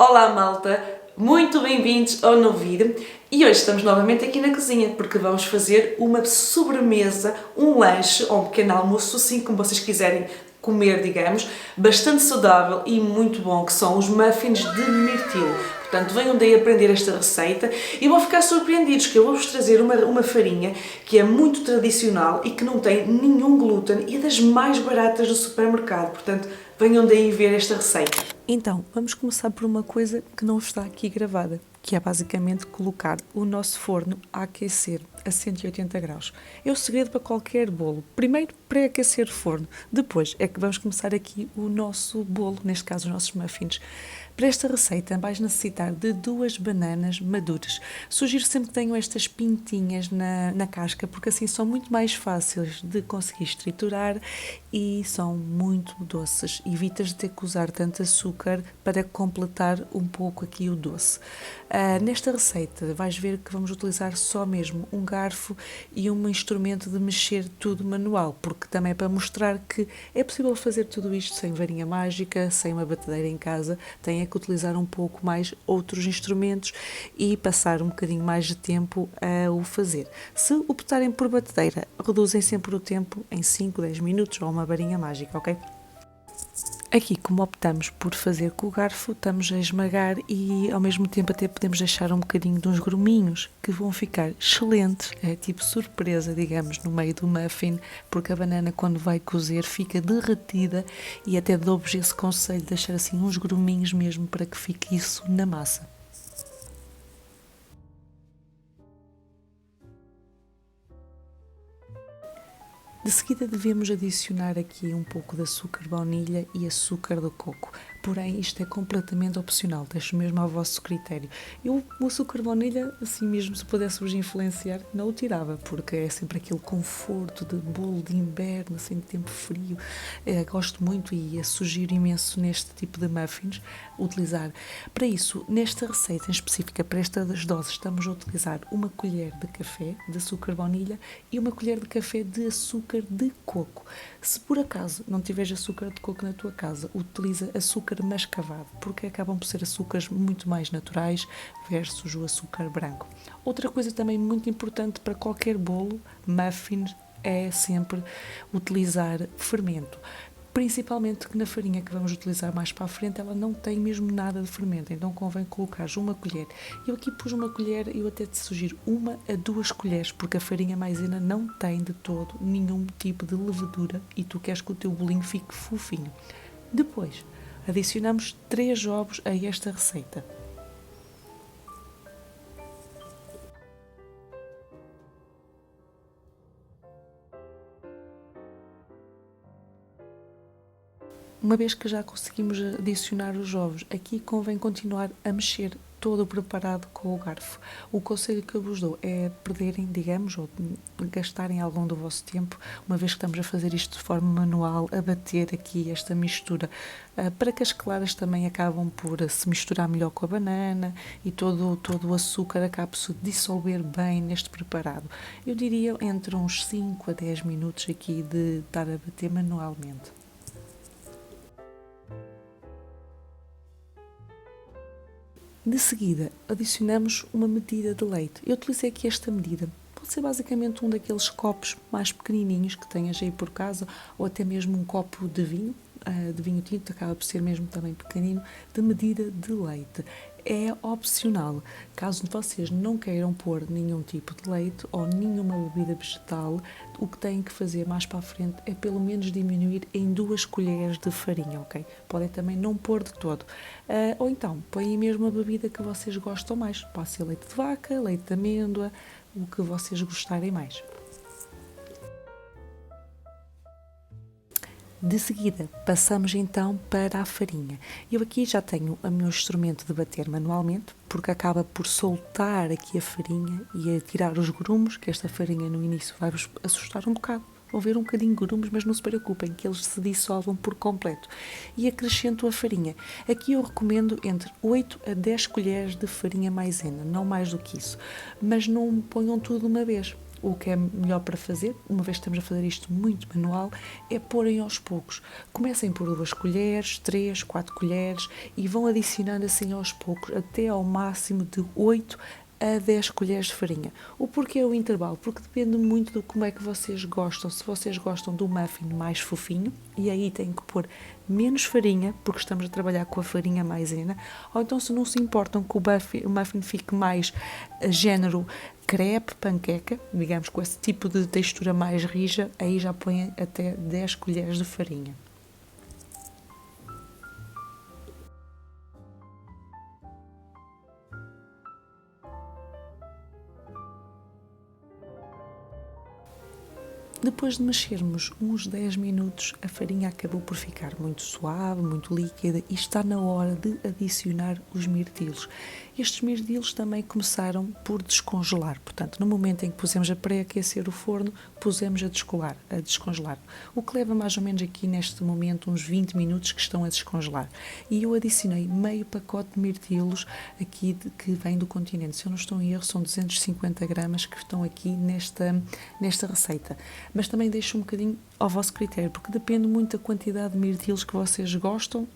Olá malta, muito bem-vindos ao novo vídeo e hoje estamos novamente aqui na cozinha porque vamos fazer uma sobremesa, um lanche ou um pequeno almoço, assim como vocês quiserem comer, digamos, bastante saudável e muito bom, que são os muffins de mirtilo. Portanto, venham daí aprender esta receita e vão ficar surpreendidos que eu vou-vos trazer uma farinha que é muito tradicional e que não tem nenhum glúten e é das mais baratas do supermercado. Portanto, venham daí ver esta receita. Então, vamos começar por uma coisa que não está aqui gravada, que é basicamente colocar o nosso forno a aquecer a 180 graus. É o segredo para qualquer bolo. Primeiro, pré-aquecer o forno. Depois é que vamos começar aqui o nosso bolo, neste caso os nossos muffins. Para esta receita vais necessitar de 2 bananas maduras. Sugiro sempre que tenham estas pintinhas na casca, porque assim são muito mais fáceis de conseguir triturar e são muito doces. Evitas de ter que usar tanto açúcar para completar um pouco aqui o doce. Nesta receita vais ver que vamos utilizar só mesmo um garfo e um instrumento de mexer tudo manual, porque também é para mostrar que é possível fazer tudo isto sem varinha mágica, sem uma batedeira em casa. Tem que utilizar um pouco mais outros instrumentos e passar um bocadinho mais de tempo a o fazer. Se optarem por batedeira, reduzem sempre o tempo em 5, 10 minutos ou uma varinha mágica, ok? Aqui, como optamos por fazer com o garfo, estamos a esmagar e ao mesmo tempo até podemos deixar um bocadinho de uns gruminhos que vão ficar excelentes, é tipo surpresa, digamos, no meio do muffin, porque a banana quando vai cozer fica derretida e até dou-vos esse conselho de deixar assim uns gruminhos mesmo para que fique isso na massa. De seguida devemos adicionar aqui um pouco de açúcar baunilha e açúcar de coco, porém isto é completamente opcional, deixo mesmo ao vosso critério. Eu o açúcar baunilha, assim mesmo se pudesse-vos influenciar, não o tirava, porque é sempre aquele conforto de bolo de inverno, assim de tempo frio. Gosto muito e sugiro imenso neste tipo de muffins utilizar. Para isso, nesta receita em específica, para estas doses, estamos a utilizar uma colher de café de açúcar baunilha e uma colher de café de açúcar de coco. Se por acaso não tiveres açúcar de coco na tua casa, utiliza açúcar mascavado, porque acabam por ser açúcares muito mais naturais versus o açúcar branco. Outra coisa também muito importante para qualquer bolo, muffins, é sempre utilizar fermento. Principalmente que na farinha que vamos utilizar mais para a frente ela não tem mesmo nada de fermento, então convém colocar uma colher. Eu aqui pus uma colher, eu até te sugiro 1 a 2 colheres, porque a farinha maisena não tem de todo nenhum tipo de levedura e tu queres que o teu bolinho fique fofinho. Depois, adicionamos 3 ovos a esta receita. Uma vez que já conseguimos adicionar os ovos, aqui convém continuar a mexer todo o preparado com o garfo. O conselho que eu vos dou é perderem, digamos, ou gastarem algum do vosso tempo, uma vez que estamos a fazer isto de forma manual, a bater aqui esta mistura, para que as claras também acabam por se misturar melhor com a banana e todo o açúcar acabe por se dissolver bem neste preparado. Eu diria entre uns 5 a 10 minutos aqui de estar a bater manualmente. De seguida, adicionamos uma medida de leite. Eu utilizei aqui esta medida. Pode ser basicamente um daqueles copos mais pequenininhos que tenhas aí por casa, ou até mesmo um copo de vinho tinto, acaba por ser mesmo também pequenino, de medida de leite. É opcional. Caso vocês não queiram pôr nenhum tipo de leite ou nenhuma bebida vegetal, o que têm que fazer mais para a frente é pelo menos diminuir em 2 colheres de farinha, ok? Podem também não pôr de todo. Ou então, põem mesmo a bebida que vocês gostam mais. Pode ser leite de vaca, leite de amêndoa, o que vocês gostarem mais. De seguida, passamos então para a farinha. Eu aqui já tenho o meu instrumento de bater manualmente, porque acaba por soltar aqui a farinha e a tirar os grumos, que esta farinha no início vai-vos assustar um bocado. Vão ver um bocadinho de grumos, mas não se preocupem, que eles se dissolvam por completo. E acrescento a farinha. Aqui eu recomendo entre 8 a 10 colheres de farinha maisena, não mais do que isso. Mas não ponham tudo de uma vez, o que é melhor para fazer, uma vez que estamos a fazer isto muito manual, é porem aos poucos. Comecem por 2 colheres, 3, 4 colheres e vão adicionando assim aos poucos, até ao máximo de 8 a 10 colheres de farinha. O porquê é o intervalo? Porque depende muito de como é que vocês gostam. Se vocês gostam do muffin mais fofinho, e aí têm que pôr menos farinha, porque estamos a trabalhar com a farinha maisena, ou então se não se importam que o muffin fique mais género crepe, panqueca, digamos com esse tipo de textura mais rija, aí já põem até 10 colheres de farinha. Depois de mexermos uns 10 minutos, a farinha acabou por ficar muito suave, muito líquida e está na hora de adicionar os mirtilos. Estes mirtilos também começaram por descongelar, portanto, no momento em que pusemos a pré-aquecer o forno, pusemos a descongelar, o que leva mais ou menos aqui neste momento uns 20 minutos que estão a descongelar. E eu adicionei meio pacote de mirtilos aqui que vem do continente, se eu não estou em erro são 250 gramas que estão aqui nesta receita. Mas também deixo um bocadinho ao vosso critério, porque depende muito da quantidade de mirtilos que vocês gostam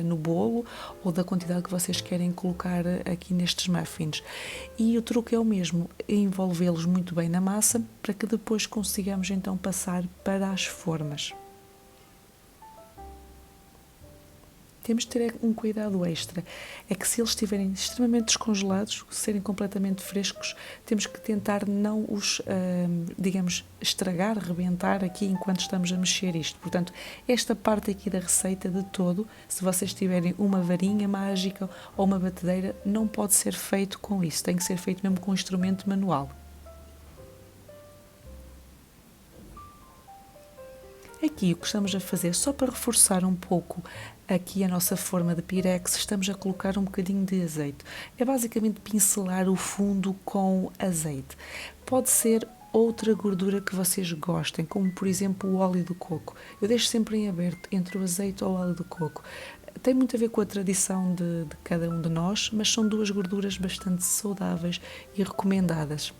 no bolo ou da quantidade que vocês querem colocar aqui nestes muffins. E o truque é o mesmo, envolvê-los muito bem na massa para que depois consigamos então passar para as formas. Temos de ter um cuidado extra, é que se eles estiverem extremamente descongelados, serem completamente frescos, temos que tentar não os, digamos, estragar, rebentar aqui enquanto estamos a mexer isto. Portanto, esta parte aqui da receita de todo, se vocês tiverem uma varinha mágica ou uma batedeira, não pode ser feito com isso, tem que ser feito mesmo com um instrumento manual. Aqui o que estamos a fazer, só para reforçar um pouco aqui a nossa forma de pirex, estamos a colocar um bocadinho de azeite. É basicamente pincelar o fundo com azeite. Pode ser outra gordura que vocês gostem, como por exemplo o óleo de coco. Eu deixo sempre em aberto entre o azeite ou o óleo de coco. Tem muito a ver com a tradição de cada um de nós, mas são 2 gorduras bastante saudáveis e recomendadas.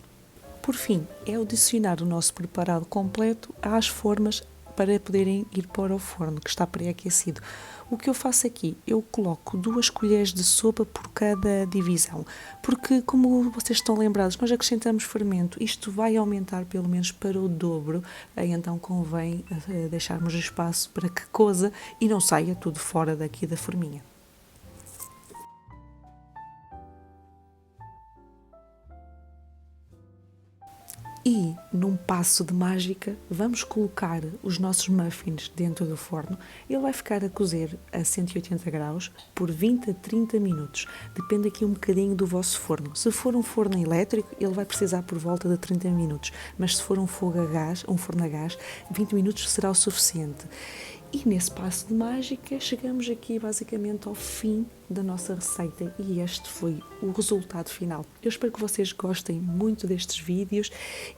Por fim, é adicionar o nosso preparado completo às formas para poderem ir para o forno, que está pré-aquecido. O que eu faço aqui? Eu coloco 2 colheres de sopa por cada divisão, porque como vocês estão lembrados, nós acrescentamos fermento, isto vai aumentar pelo menos para o dobro, então convém deixarmos espaço para que coza e não saia tudo fora daqui da forminha. E, num passo de mágica, vamos colocar os nossos muffins dentro do forno. Ele vai ficar a cozer a 180 graus por 20 a 30 minutos. Depende aqui um bocadinho do vosso forno. Se for um forno elétrico, ele vai precisar por volta de 30 minutos. Mas se for um forno a gás, 20 minutos será o suficiente. E nesse passo de mágica chegamos aqui basicamente ao fim da nossa receita e este foi o resultado final. Eu espero que vocês gostem muito destes vídeos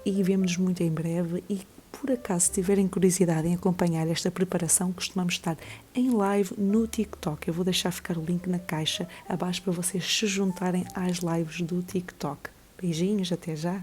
e vemo-nos muito em breve e por acaso tiverem curiosidade em acompanhar esta preparação, costumamos estar em live no TikTok. Eu vou deixar ficar o link na caixa abaixo para vocês se juntarem às lives do TikTok. Beijinhos, até já!